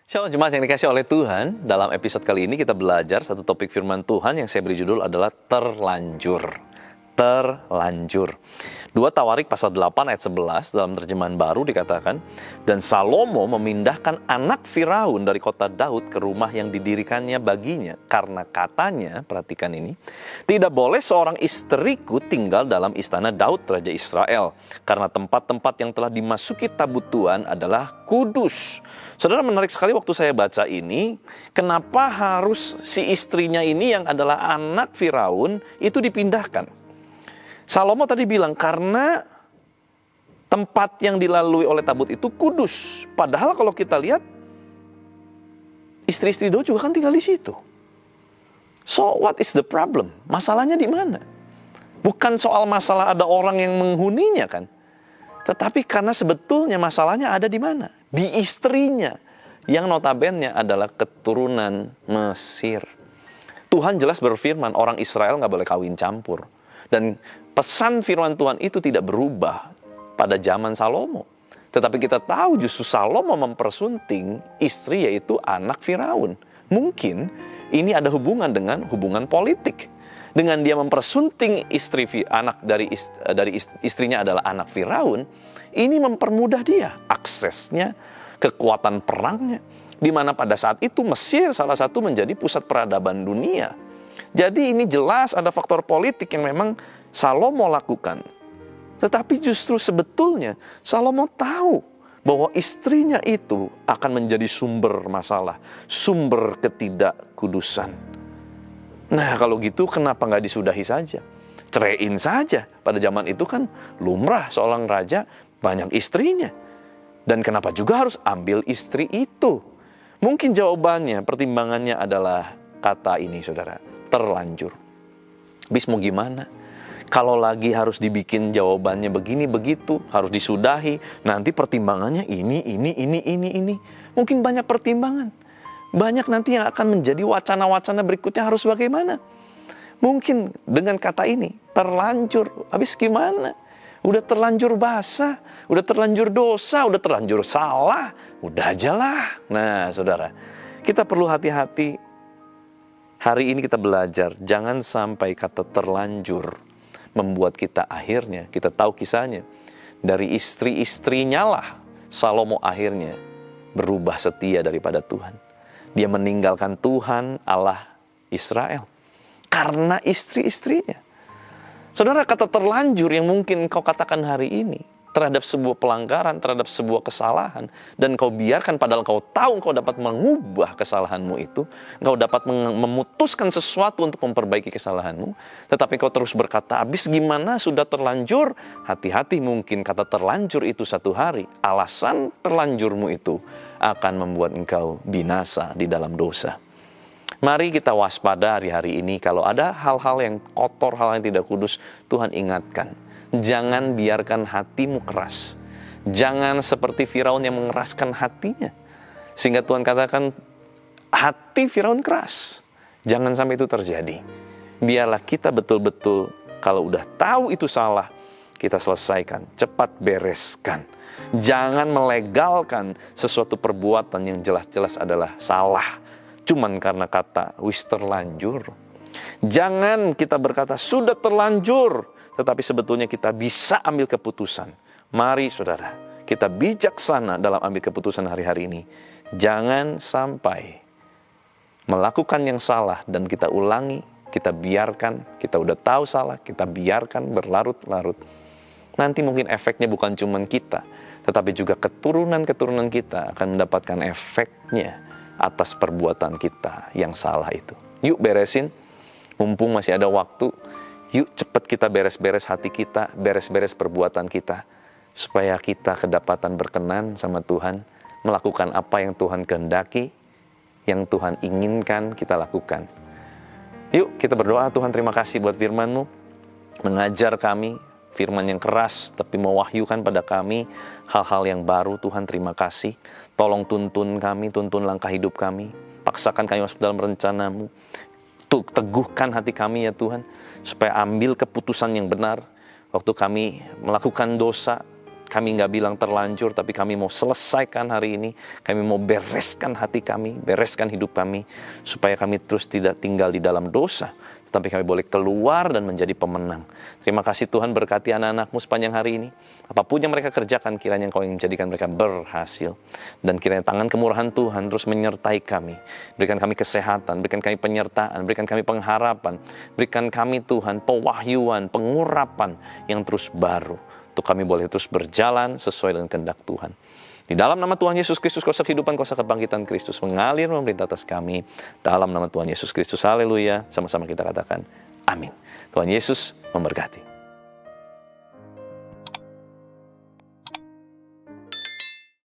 Shalom jemaat yang dikasih oleh Tuhan. Dalam episode kali ini kita belajar satu topik firman Tuhan yang saya beri judul adalah terlanjur. Terlanjur. 2 Tawarik pasal 8 ayat 11 dalam terjemahan baru dikatakan, dan Salomo memindahkan anak Firaun dari kota Daud ke rumah yang didirikannya baginya, karena katanya, perhatikan ini, tidak boleh seorang istriku tinggal dalam istana Daud Raja Israel, karena tempat-tempat yang telah dimasuki tabut Tuhan adalah kudus. Saudara, menarik sekali waktu saya baca ini, kenapa harus si istrinya ini yang adalah anak Firaun itu dipindahkan? Salomo tadi bilang karena tempat yang dilalui oleh tabut itu kudus. Padahal kalau kita lihat, istri-istri Daud juga kan tinggal di situ. So what is the problem? Masalahnya di mana? Bukan soal masalah ada orang yang menghuninya kan. Tetapi karena sebetulnya masalahnya ada di mana? Di istrinya. Yang notabene adalah keturunan Mesir. Tuhan jelas berfirman, orang Israel nggak boleh kawin campur. Dan pesan firman Tuhan itu tidak berubah pada zaman Salomo. Tetapi kita tahu justru Salomo mempersunting istri yaitu anak Firaun. Mungkin ini ada hubungan dengan hubungan politik. Dengan dia mempersunting anak dari istrinya adalah anak Firaun, ini mempermudah dia aksesnya, kekuatan perangnya. Di mana pada saat itu Mesir salah satu menjadi pusat peradaban dunia. Jadi ini jelas ada faktor politik yang memang Salomo lakukan. Tetapi justru sebetulnya Salomo tahu bahwa istrinya itu akan menjadi sumber masalah, sumber ketidakkudusan. Nah kalau gitu kenapa nggak disudahi saja? Ceraiin saja. Pada zaman itu kan lumrah seorang raja banyak istrinya. Dan kenapa juga harus ambil istri itu? Mungkin jawabannya, pertimbangannya adalah kata ini saudara, terlanjur. Bis mau gimana? Kalau lagi harus dibikin jawabannya begini, begitu, harus disudahi. Nanti pertimbangannya ini. Mungkin banyak pertimbangan. Banyak nanti yang akan menjadi wacana-wacana berikutnya harus bagaimana. Mungkin dengan kata ini, terlanjur. Habis gimana? Udah terlanjur basah, udah terlanjur dosa, udah terlanjur salah. Udah aja lah. Nah saudara, kita perlu hati-hati. Hari ini kita belajar, jangan sampai kata terlanjur membuat kita akhirnya, kita tahu kisahnya, dari istri-istrinya lah Salomo akhirnya berubah setia daripada Tuhan. Dia meninggalkan Tuhan Allah Israel karena istri-istrinya. Saudara, kata terlanjur yang mungkin kau katakan hari ini terhadap sebuah pelanggaran, terhadap sebuah kesalahan, dan kau biarkan padahal kau tahu kau dapat mengubah kesalahanmu itu, kau dapat memutuskan sesuatu untuk memperbaiki kesalahanmu, tetapi kau terus berkata, habis gimana sudah terlanjur? Hati-hati, mungkin kata terlanjur itu satu hari, alasan terlanjurmu itu akan membuat engkau binasa di dalam dosa. Mari kita waspada hari-hari ini, kalau ada hal-hal yang kotor, hal yang tidak kudus, Tuhan ingatkan. Jangan biarkan hatimu keras. Jangan seperti Firaun yang mengeraskan hatinya. Sehingga Tuhan katakan, hati Firaun keras. Jangan sampai itu terjadi. Biarlah kita betul-betul, kalau udah tahu itu salah, kita selesaikan, cepat bereskan. Jangan melegalkan sesuatu perbuatan yang jelas-jelas adalah salah. Cuman karena kata, wis terlanjur. Jangan kita berkata, sudah terlanjur. Tetapi sebetulnya kita bisa ambil keputusan. Mari saudara, kita bijaksana dalam ambil keputusan hari-hari ini. Jangan sampai melakukan yang salah dan kita ulangi, kita biarkan, kita udah tahu salah, kita biarkan berlarut-larut. Nanti mungkin efeknya bukan cuma kita, tetapi juga keturunan-keturunan kita akan mendapatkan efeknya atas perbuatan kita yang salah itu. Yuk beresin, mumpung masih ada waktu. Yuk cepat kita beres-beres hati kita, beres-beres perbuatan kita, supaya kita kedapatan berkenan sama Tuhan, melakukan apa yang Tuhan kehendaki, yang Tuhan inginkan kita lakukan. Yuk kita berdoa. Tuhan, terima kasih buat firman-Mu, mengajar kami, firman yang keras, tapi mewahyukan pada kami hal-hal yang baru. Tuhan, terima kasih. Tolong tuntun kami, tuntun langkah hidup kami, paksakan kami masuk dalam rencana-Mu. Teguhkan hati kami ya Tuhan, supaya ambil keputusan yang benar. Waktu kami melakukan dosa, kami nggak bilang terlanjur, tapi kami mau selesaikan hari ini. Kami mau bereskan hati kami, bereskan hidup kami, supaya kami terus tidak tinggal di dalam dosa, tetapi kami boleh keluar dan menjadi pemenang. Terima kasih Tuhan, berkati anak-anak-Mu sepanjang hari ini. Apapun yang mereka kerjakan, kiranya Engkau yang menjadikan mereka berhasil. Dan kiranya tangan kemurahan Tuhan terus menyertai kami. Berikan kami kesehatan, berikan kami penyertaan, berikan kami pengharapan. Berikan kami Tuhan pewahyuan, pengurapan yang terus baru. Untuk kami boleh terus berjalan sesuai dengan kehendak Tuhan. Di dalam nama Tuhan Yesus Kristus, kuasa kehidupan, kuasa kebangkitan Kristus mengalir memerintah atas kami. Dalam nama Tuhan Yesus Kristus, haleluya. Sama-sama kita katakan, amin. Tuhan Yesus memberkati.